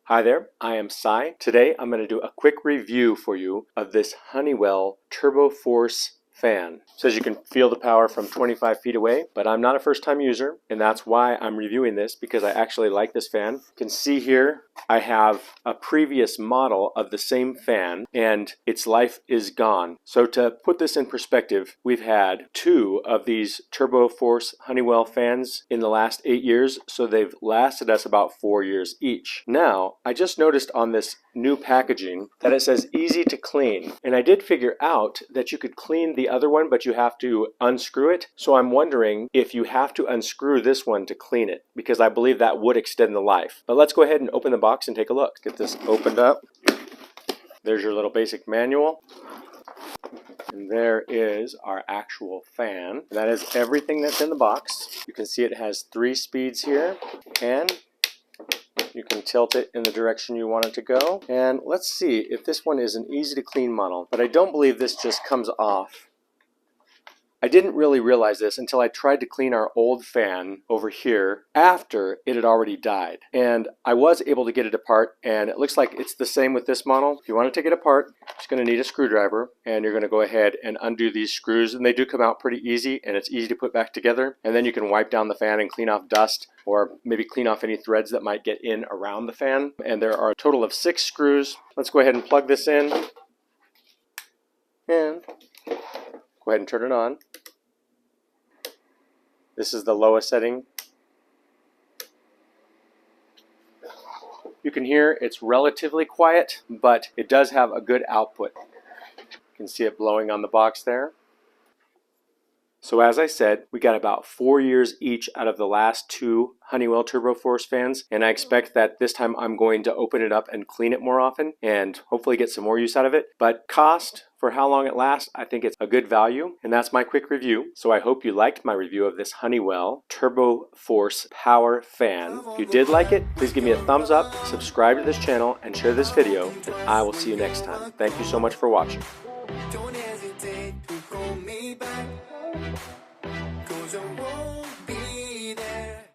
Hi there, I am Cy. Today I'm going to do a quick review for you of this Honeywell TurboForce fan. It says you can feel the power from 25 feet away, but I'm not a first-time user, and that's why I'm reviewing this, because I actually like this fan. You can see here I have a previous model of the same fan, and its life is gone. So to put this in perspective, we've had 2 of these TurboForce Honeywell fans in the last 8 years, so they've lasted us about 4 years each. Now, I just noticed on this new packaging that it says easy to clean, and I did figure out that you could clean the other one, but you have to unscrew it. So I'm wondering if you have to unscrew this one to clean it, because I believe that would extend the life. But let's go ahead and open the box and take a look. Let's get this opened up. There's your little basic manual. And there is our actual fan. That is everything that's in the box. You can see it has 3 speeds here, and you can tilt it in the direction you want it to go. And let's see if this one is an easy to clean model, but I don't believe this just comes off. I didn't really realize this until I tried to clean our old fan over here after it had already died. And I was able to get it apart, and it looks like it's the same with this model. If you want to take it apart, you're just going to need a screwdriver, and you're going to go ahead and undo these screws, and they do come out pretty easy, and it's easy to put back together. And then you can wipe down the fan and clean off dust, or maybe clean off any threads that might get in around the fan. And there are a total of 6 screws. Let's go ahead and plug this in, and go ahead and turn it on. This is the lowest setting. You can hear it's relatively quiet, but it does have a good output. You can see it blowing on the box there. So as I said, we got about 4 years each out of the last 2 Honeywell TurboForce fans, and I expect that this time I'm going to open it up and clean it more often and hopefully get some more use out of it. But cost, for how long it lasts, I think it's a good value, and that's my quick review. So I hope you liked my review of this Honeywell TurboForce Power Fan. If you did like it, please give me a thumbs up, subscribe to this channel, and share this video, and I will see you next time. Thank you so much for watching. Don't hesitate to call me back, 'cause I won't